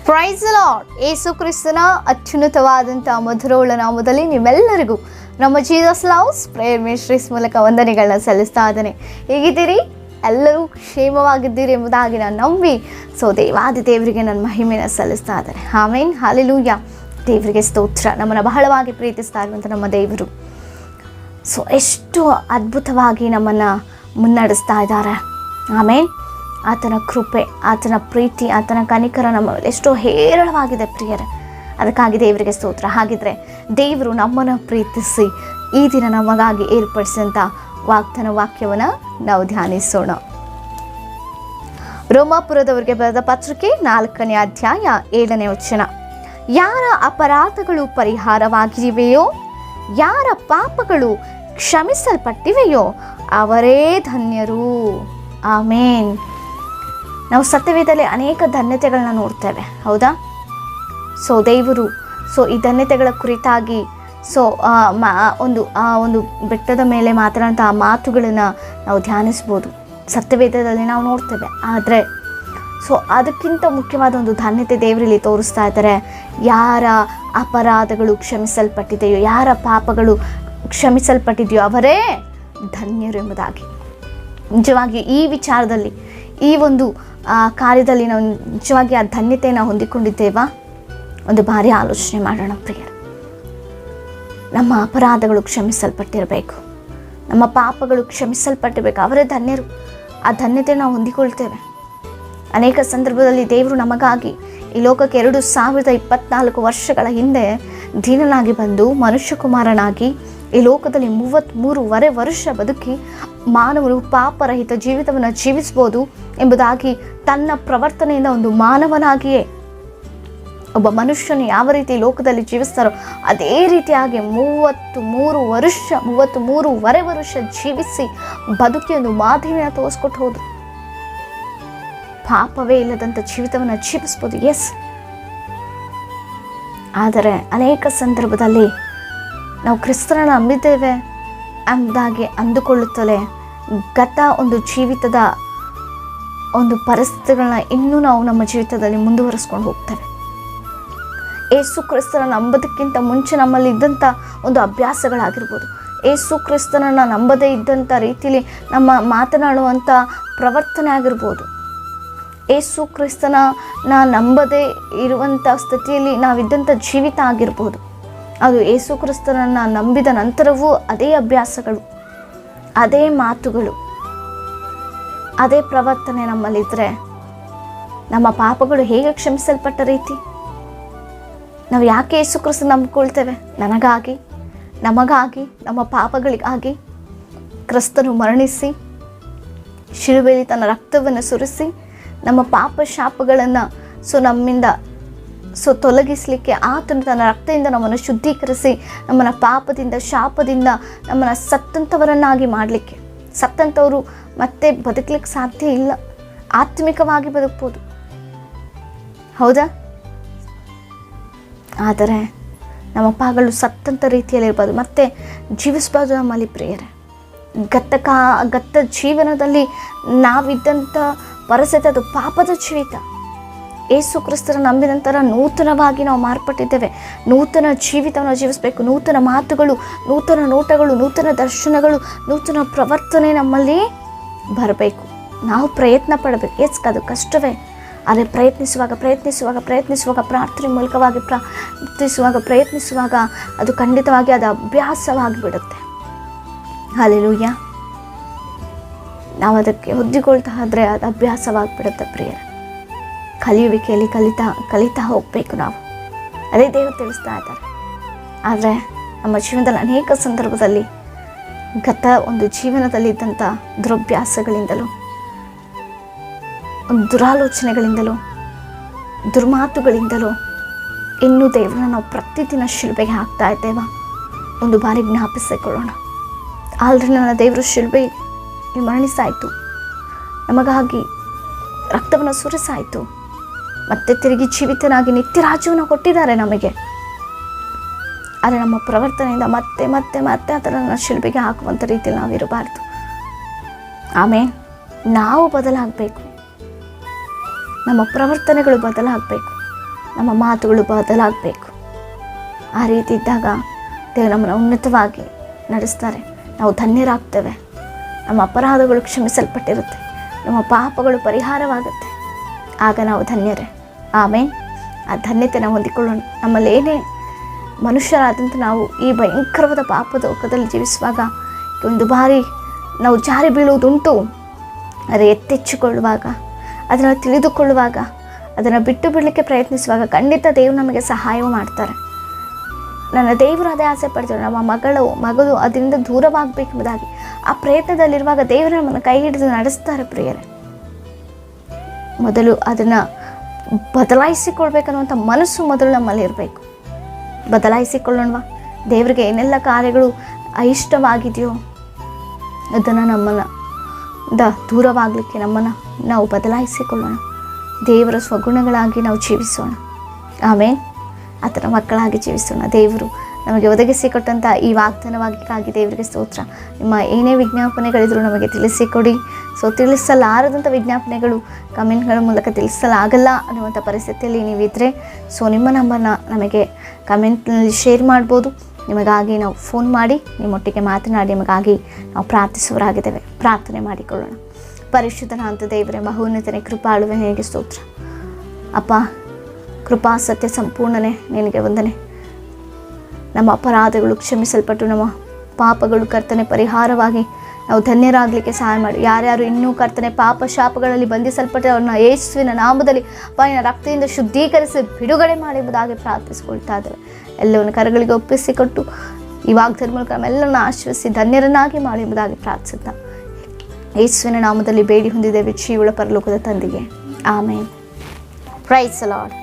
Price the lord. ಯೇಸು ಕ್ರಿಸ್ತನ ಅತ್ಯುನ್ನತವಾದಂಥ ಮಧುರವುಳ್ಳ ನಾಮದಲ್ಲಿ ನಿಮ್ಮೆಲ್ಲರಿಗೂ ನಮ್ಮ ಜೀಸಸ್ ಲವ್ಸ್ ಪ್ರೇಯರ್ ಮಿನಿಸ್ಟ್ರೀಸ್ ಮೂಲಕ ವಂದನೆಗಳನ್ನ ಸಲ್ಲಿಸ್ತಾ ಇದ್ದೇನೆ. ಹೇಗಿದ್ದೀರಿ? ಎಲ್ಲರೂ ಕ್ಷೇಮವಾಗಿದ್ದೀರಿ ಎಂಬುದಾಗಿ ನಾನು ನಂಬಿ ದೇವಾದಿ ದೇವರಿಗೆ ನನ್ನ ಮಹಿಮೆಯನ್ನು ಸಲ್ಲಿಸ್ತಾ ಇದ್ದೇನೆ. ಆಮೇನ್, ಹಲ್ಲೆಲೂಯಾ. ದೇವರಿಗೆ ಸ್ತೋತ್ರ. ನಮ್ಮನ್ನು ಬಹಳವಾಗಿ ಪ್ರೀತಿಸ್ತಾ ಇರುವಂಥ ನಮ್ಮ ದೇವರು ಎಷ್ಟು ಅದ್ಭುತವಾಗಿ ನಮ್ಮನ್ನು ಮುನ್ನಡೆಸ್ತಾ ಇದ್ದಾರೆ. ಆಮೇನ್. ಆತನ ಕೃಪೆ, ಆತನ ಪ್ರೀತಿ, ಆತನ ಕನಿಕರ ನಮ್ಮ ಎಷ್ಟೋ ಹೇರಳವಾಗಿದೆ ಪ್ರಿಯರೇ. ಅದಕ್ಕಾಗಿ ದೇವರಿಗೆ ಸ್ತೋತ್ರ. ಹಾಗಿದ್ರೆ ದೇವರು ನಮ್ಮನ್ನು ಪ್ರೀತಿಸಿ ಈ ದಿನ ನಮಗಾಗಿ ಏರ್ಪಡಿಸಿದಂಥ ವಾಗ್ದಾನ ವಾಕ್ಯವನ್ನು ನಾವು ಧ್ಯಾನಿಸೋಣ. ರೋಮಾಪುರದವರಿಗೆ ಬರೆದ ಪತ್ರಿಕೆ 4ನೇ ಅಧ್ಯಾಯ 7ನೇ ವಚನ. ಯಾರ ಅಪರಾಧಗಳು ಪರಿಹಾರವಾಗಿವೆಯೋ, ಯಾರ ಪಾಪಗಳು ಕ್ಷಮಿಸಲ್ಪಟ್ಟಿವೆಯೋ ಅವರೇ ಧನ್ಯರು. ಆಮೇನ್. ನಾವು ಸತ್ಯವೇದದಲ್ಲಿ ಅನೇಕ ಧನ್ಯತೆಗಳನ್ನ ನೋಡ್ತೇವೆ, ಹೌದಾ? ದೇವರು ಈ ಧನ್ಯತೆಗಳ ಕುರಿತಾಗಿ ಒಂದು ಬೆಟ್ಟದ ಮೇಲೆ ಮಾತನಾಡುವಂಥ ಆ ಮಾತುಗಳನ್ನು ನಾವು ಧ್ಯಾನಿಸ್ಬೋದು, ಸತ್ಯವೇದದಲ್ಲಿ ನಾವು ನೋಡ್ತೇವೆ. ಆದರೆ ಅದಕ್ಕಿಂತ ಮುಖ್ಯವಾದ ಒಂದು ಧನ್ಯತೆ ದೇವರಲ್ಲಿ ತೋರಿಸ್ತಾ ಇದ್ದಾರೆ. ಯಾರ ಅಪರಾಧಗಳು ಕ್ಷಮಿಸಲ್ಪಟ್ಟಿದೆಯೋ, ಯಾರ ಪಾಪಗಳು ಕ್ಷಮಿಸಲ್ಪಟ್ಟಿದೆಯೋ ಅವರೇ ಧನ್ಯರು ಎಂಬುದಾಗಿ. ನಿಜವಾಗಿ ಈ ವಿಚಾರದಲ್ಲಿ, ಈ ಒಂದು ಕಾರ್ಯದಲ್ಲಿ ನಾವು ನಿಜವಾಗಿ ಆ ಧನ್ಯತೆಯನ್ನು ಹೊಂದಿಕೊಂಡಿದ್ದೇವಾ? ಒಂದು ಬಾರಿ ಆಲೋಚನೆ ಮಾಡೋಣ ಪ್ರಿಯರೇ. ನಮ್ಮ ಅಪರಾಧಗಳು ಕ್ಷಮಿಸಲ್ಪಟ್ಟಿರಬೇಕು, ನಮ್ಮ ಪಾಪಗಳು ಕ್ಷಮಿಸಲ್ಪಟ್ಟಿರಬೇಕು, ಅವರೇ ಧನ್ಯರು. ಆ ಧನ್ಯತೆ ನಾವು ಹೊಂದಿಕೊಳ್ತೇವೆ. ಅನೇಕ ಸಂದರ್ಭದಲ್ಲಿ ದೇವರು ನಮಗಾಗಿ ಈ ಲೋಕಕ್ಕೆ 2024 ವರ್ಷಗಳ ಹಿಂದೆ ದೀನನಾಗಿ ಬಂದು ಮನುಷ್ಯ ಕುಮಾರನಾಗಿ ಈ ಲೋಕದಲ್ಲಿ 33 ವರ್ಷ ಬದುಕಿ ಮಾನವನು ಪಾಪರಹಿತ ಜೀವಿತವನ್ನು ಜೀವಿಸ್ಬೋದು ಎಂಬುದಾಗಿ ತನ್ನ ಪ್ರವರ್ತನೆಯಿಂದ ಒಂದು ಮಾನವನಾಗಿಯೇ ಒಬ್ಬ ಮನುಷ್ಯನು ಯಾವ ರೀತಿ ಲೋಕದಲ್ಲಿ ಜೀವಿಸ್ತಾರೋ ಅದೇ ರೀತಿಯಾಗಿ 33 ವರ್ಷ ಜೀವಿಸಿ ಬದುಕಿ ಒಂದು ಮಾದರಿಯನ್ನು ತೋರಿಸ್ಕೊಟ್ಟು ಹೋದ್ರು. ಪಾಪವೇ ಇಲ್ಲದಂಥ ಜೀವಿತವನ್ನು ಜೀವಿಸ್ಬೋದು, ಎಸ್. ಆದರೆ ಅನೇಕ ಸಂದರ್ಭದಲ್ಲಿ ನಾವು ಕ್ರಿಸ್ತನನ್ನು ನಂಬಿದ್ದೇವೆ ಎಂಬುದಾಗಿ ಅಂದುಕೊಳ್ಳುತ್ತಲೇ ಗತ ಒಂದು ಜೀವಿತದ ಒಂದು ಪರಿಸ್ಥಿತಿಗಳನ್ನ ಇನ್ನೂ ನಾವು ನಮ್ಮ ಜೀವಿತದಲ್ಲಿ ಮುಂದುವರಿಸ್ಕೊಂಡು ಹೋಗ್ತೇವೆ. ಏಸು ಕ್ರಿಸ್ತನ ನಂಬೋದಕ್ಕಿಂತ ಮುಂಚೆ ನಮ್ಮಲ್ಲಿ ಇದ್ದಂಥ ಒಂದು ಅಭ್ಯಾಸಗಳಾಗಿರ್ಬೋದು, ಏಸು ಕ್ರಿಸ್ತನನ್ನು ನಂಬದೇ ಇದ್ದಂಥ ರೀತಿಯಲ್ಲಿ ನಮ್ಮ ಮಾತನಾಡುವಂಥ ಪ್ರವರ್ತನೆ ಆಗಿರ್ಬೋದು, ಏಸು ಕ್ರಿಸ್ತನ ನಂಬದೇ ಇರುವಂಥ ಸ್ಥಿತಿಯಲ್ಲಿ ನಾವಿದ್ದಂಥ ಜೀವಿತ ಆಗಿರ್ಬೋದು. ಅದು ಏಸು ಕ್ರಿಸ್ತನನ್ನು ನಂಬಿದ ನಂತರವೂ ಅದೇ ಅಭ್ಯಾಸಗಳು, ಅದೇ ಮಾತುಗಳು, ಅದೇ ಪ್ರವರ್ತನೆ ನಮ್ಮಲ್ಲಿದ್ದರೆ ನಮ್ಮ ಪಾಪಗಳು ಹೇಗೆ ಕ್ಷಮಿಸಲ್ಪಟ್ಟ ರೀತಿ? ನಾವು ಯಾಕೆ ಯೇಸು ಕ್ರಿಸ್ತ ನಂಬಿಕೊಳ್ತೇವೆ? ನಮಗಾಗಿ, ನಮ್ಮ ಪಾಪಗಳಿಗಾಗಿ ಕ್ರಿಸ್ತನು ಮರಣಿಸಿ ಶಿಲುಬೆಯಲ್ಲಿ ತನ್ನ ರಕ್ತವನ್ನು ಸುರಿಸಿ ನಮ್ಮ ಪಾಪ ಶಾಪಗಳನ್ನು ನಮ್ಮಿಂದ ತೊಲಗಿಸಲಿಕ್ಕೆ ಆತನು ತನ್ನ ರಕ್ತದಿಂದ ನಮ್ಮನ್ನು ಶುದ್ಧೀಕರಿಸಿ ನಮ್ಮನ್ನು ಪಾಪದಿಂದ ಶಾಪದಿಂದ ನಮ್ಮನ್ನು ಸತ್ತಂಥವರನ್ನಾಗಿ ಮಾಡಲಿಕ್ಕೆ. ಸತ್ತಂಥವರು ಮತ್ತೆ ಬದುಕಲಿಕ್ಕೆ ಸಾಧ್ಯ ಇಲ್ಲ, ಆತ್ಮಿಕವಾಗಿ ಬದುಕ್ಬೋದು, ಹೌದಾ? ಆದರೆ ನಮ್ಮ ಪಾಪಗಳು ಸತ್ತಂಥ ರೀತಿಯಲ್ಲಿ ಇರ್ಬೋದು, ಮತ್ತೆ ಜೀವಿಸ್ಬೋದು ನಮ್ಮಲ್ಲಿ ಪ್ರಿಯರೇ. ಗತ ಜೀವನದಲ್ಲಿ ನಾವಿದ್ದಂಥ ಪರಿಸ್ಥಿತಿ ಅದು ಪಾಪದ ಜೀವಿತ. ಏಸು ಕ್ರಿಸ್ತರ ನಂಬಿದ ನಂತರ ನೂತನವಾಗಿ ನಾವು ಮಾರ್ಪಟ್ಟಿದ್ದೇವೆ. ನೂತನ ಜೀವಿತವನ್ನು ಜೀವಿಸಬೇಕು. ನೂತನ ಮಾತುಗಳು, ನೂತನ ನೋಟಗಳು, ನೂತನ ದರ್ಶನಗಳು, ನೂತನ ಪ್ರವರ್ತನೆ ನಮ್ಮಲ್ಲಿ ಬರಬೇಕು. ನಾವು ಪ್ರಯತ್ನ ಪಡಬೇಕು. ಅದು ಕಷ್ಟವೇ, ಆದರೆ ಪ್ರಯತ್ನಿಸುವಾಗ ಪ್ರಾರ್ಥನೆ ಮೂಲಕವಾಗಿ ಪ್ರಯತ್ನಿಸುವಾಗ ಅದು ಖಂಡಿತವಾಗಿ ಅದು ಅಭ್ಯಾಸವಾಗಿ ಬಿಡುತ್ತೆ. ಹಲ್ಲೆಲೂಯಾ. ನಾವು ಅದಕ್ಕೆ ಹೊಂದಿಕೊಳ್ತಾ ಇದ್ರೆ ಅದು ಅಭ್ಯಾಸವಾಗಿಬಿಡುತ್ತೆ ಪ್ರಿಯರೇ. ಕಲಿಯುವಿಕೆಯಲ್ಲಿ ಕಲಿತಾ ಹೋಗಬೇಕು ನಾವು. ಅದೇ ದೇವರು ತಿಳಿಸ್ತಾ ಇದ್ದಾರೆ. ಆದರೆ ನಮ್ಮ ಜೀವನದಲ್ಲಿ ಅನೇಕ ಸಂದರ್ಭದಲ್ಲಿ ಗತ ಒಂದು ಜೀವನದಲ್ಲಿದ್ದಂಥ ದುರಭ್ಯಾಸಗಳಿಂದಲೂ, ದುರಾಲೋಚನೆಗಳಿಂದಲೂ, ದುರ್ಮಾತುಗಳಿಂದಲೂ ಇನ್ನೂ ದೇವರನ್ನ ನಾವು ಪ್ರತಿದಿನ ಶಿಲುಬೆಗೆ ಹಾಕ್ತಾ ಇದ್ದೇವೆ. ಒಂದು ಬಾರಿ ಜ್ಞಾಪಿಸಿಕೊಳ್ಳೋಣ. ಆಲ್ರೆಡಿ ನನ್ನ ದೇವರು ಶಿಲುಬೆಗೆ ಮರಣಿಸಾಯಿತು, ನಮಗಾಗಿ ರಕ್ತವನ್ನು ಸುರಿಸಾಯಿತು, ಮತ್ತೆ ತಿರುಗಿ ಜೀವಿತನಾಗಿ ನಿತ್ಯ ರಾಜ್ಯವನ್ನು ಕೊಟ್ಟಿದ್ದಾರೆ ನಮಗೆ. ಆದರೆ ನಮ್ಮ ಪ್ರವರ್ತನೆಯಿಂದ ಮತ್ತೆ ಮತ್ತೆ ಮತ್ತೆ ಅದನ್ನು ಶಿಲ್ಬೆಗೆ ಹಾಕುವಂಥ ರೀತಿಯಲ್ಲಿ ನಾವಿರಬಾರ್ದು. ಆಮೇಲೆ ನಾವು ಬದಲಾಗಬೇಕು, ನಮ್ಮ ಪ್ರವರ್ತನೆಗಳು ಬದಲಾಗಬೇಕು. ನಮ್ಮ ಮಾತುಗಳು ಬದಲಾಗಬೇಕು. ಆ ರೀತಿ ಇದ್ದಾಗ ದೇವರು ನಮ್ಮನ್ನು ಉನ್ನತವಾಗಿ ನಡೆಸ್ತಾರೆ. ನಾವು ಧನ್ಯರಾಗ್ತೇವೆ. ನಮ್ಮ ಅಪರಾಧಗಳು ಕ್ಷಮಿಸಲ್ಪಟ್ಟಿರುತ್ತೆ, ನಮ್ಮ ಪಾಪಗಳು ಪರಿಹಾರವಾಗುತ್ತೆ. ಆಗ ನಾವು ಧನ್ಯರೇ. ಆಮೇಲೆ ಆ ಧನ್ಯತೆ ನಾವು ಹೊಂದಿಕೊಳ್ಳೋಣ. ನಮ್ಮಲ್ಲಿ ಏನೇ ಮನುಷ್ಯರಾದಂಥ ನಾವು ಈ ಭಯಂಕರವಾದ ಪಾಪದ ಲೋಕದಲ್ಲಿ ಜೀವಿಸುವಾಗ ಒಂದು ಬಾರಿ ನಾವು ಜಾರಿ ಬೀಳುವುದುಂಟು. ಅದು ಎತ್ತೆಚ್ಚಿಕೊಳ್ಳುವಾಗ, ಅದನ್ನು ತಿಳಿದುಕೊಳ್ಳುವಾಗ, ಅದನ್ನು ಬಿಟ್ಟು ಬಿಡಲಿಕ್ಕೆ ಪ್ರಯತ್ನಿಸುವಾಗ ಖಂಡಿತ ದೇವರು ನಮಗೆ ಸಹಾಯ ಮಾಡ್ತಾರೆ. ನನ್ನ ದೇವರು ಅದೇ ಆಸೆ ಪಡ್ತಾರೆ, ನಮ್ಮ ಮಗಳು ಅದರಿಂದ ದೂರವಾಗಬೇಕೆಂಬುದಾಗಿ. ಆ ಪ್ರಯತ್ನದಲ್ಲಿರುವಾಗ ದೇವರು ನಮ್ಮನ್ನು ಕೈ ಹಿಡಿದು ನಡೆಸ್ತಾರೆ. ಪ್ರಿಯರೇ, ಮೊದಲು ಅದನ್ನು ಬದಲಾಯಿಸಿಕೊಳ್ಬೇಕನ್ನುವಂಥ ಮನಸ್ಸು ಮೊದಲು ನಮ್ಮಲ್ಲಿ ಇರಬೇಕು. ಬದಲಾಯಿಸಿಕೊಳ್ಳೋಣವಾ? ದೇವರಿಗೆ ಏನೆಲ್ಲ ಕಾರ್ಯಗಳು ಇಷ್ಟವಾಗಿದೆಯೋ ಅದನ್ನು ನಮ್ಮನ್ನ ದೂರವಾಗಲಿಕ್ಕೆ ನಮ್ಮನ್ನು ನಾವು ಬದಲಾಯಿಸಿಕೊಳ್ಳೋಣ. ದೇವರ ಸ್ವಗುಣಗಳಾಗಿ ನಾವು ಜೀವಿಸೋಣ. ಆಮೇಲೆ ಆತನ ಮಕ್ಕಳಾಗಿ ಜೀವಿಸೋಣ. ದೇವರು ನಮಗೆ ಒದಗಿಸಿಕೊಟ್ಟಂಥ ಈ ವಾಗ್ದಾನವಾಗಿಗಾಗಿ ದೇವರಿಗೆ ಸ್ತೋತ್ರ. ನಿಮ್ಮ ಏನೇ ವಿಜ್ಞಾಪನೆಗಳಿದ್ರು ನಮಗೆ ತಿಳಿಸಿಕೊಡಿ. ತಿಳಿಸಲಾರದಂಥ ವಿಜ್ಞಾಪನೆಗಳು ಕಮೆಂಟ್ಗಳ ಮೂಲಕ ತಿಳಿಸಲಾಗಲ್ಲ ಅನ್ನುವಂಥ ಪರಿಸ್ಥಿತಿಯಲ್ಲಿ ನೀವಿದ್ದರೆ ನಿಮ್ಮ ನಂಬರ್ನ ನಮಗೆ ಕಮೆಂಟ್ನಲ್ಲಿ ಶೇರ್ ಮಾಡ್ಬೋದು. ನಿಮಗಾಗಿ ನಾವು ಫೋನ್ ಮಾಡಿ ನಿಮ್ಮೊಟ್ಟಿಗೆ ಮಾತನಾಡಿ ನಿಮಗಾಗಿ ನಾವು ಪ್ರಾರ್ಥಿಸುವರಾಗಿದ್ದೇವೆ. ಪ್ರಾರ್ಥನೆ ಮಾಡಿಕೊಳ್ಳೋಣ. ಪರಿಶುದ್ಧನಾದ ದೇವರೇ, ಮಹೋನ್ನತನೇ, ಕೃಪಾಳುವೆ, ನಿನಗೆ ಸ್ತೋತ್ರ. ಅಪ್ಪ, ಕೃಪಾ ಸತ್ಯ ಸಂಪೂರ್ಣನೇ, ನಿನಗೆ ವಂದನೆ. ನಮ್ಮ ಅಪರಾಧಗಳು ಕ್ಷಮಿಸಲ್ಪಟ್ಟು ನಮ್ಮ ಪಾಪಗಳು ಕರ್ತನೆ ಪರಿಹಾರವಾಗಿ ನಾವು ಧನ್ಯರಾಗಲಿಕ್ಕೆ ಸಹಾಯ ಮಾಡಿ. ಯಾರ್ಯಾರು ಇನ್ನೂ ಕರ್ತನೆ ಪಾಪ ಶಾಪಗಳಲ್ಲಿ ಬಂಧಿಸಲ್ಪಟ್ಟರೆ ಅವ್ರನ್ನ ಯೇಸುವಿನ ನಾಮದಲ್ಲಿ ಪಾಯಿನ ರಕ್ತದಿಂದ ಶುದ್ಧೀಕರಿಸಿ ಬಿಡುಗಡೆ ಮಾಡಿ ಎಂಬುದಾಗಿ ಪ್ರಾರ್ಥಿಸಿಕೊಳ್ತಾ ಇದ್ದೇವೆ. ಎಲ್ಲವನ್ನು ಕರಗಳಿಗೆ ಒಪ್ಪಿಸಿಕೊಟ್ಟು ಈ ವಾಗ್ದಾನದ ಮೂಲಕ ನಮ್ಮೆಲ್ಲರನ್ನ ಆಶ್ರಯಿಸಿ ಧನ್ಯರನ್ನಾಗಿ ಮಾಡಿ ಎಂಬುದಾಗಿ ಪ್ರಾರ್ಥಿಸುತ್ತಾ ಯೇಸುವಿನ ನಾಮದಲ್ಲಿ ಬೇಡಿ ಹೊಂದಿದ್ದೇವೆ ಜೀವಳ ಪರಲೋಕದ ತಂದೆಗೆ. ಆಮೇನ್. Praise the lord.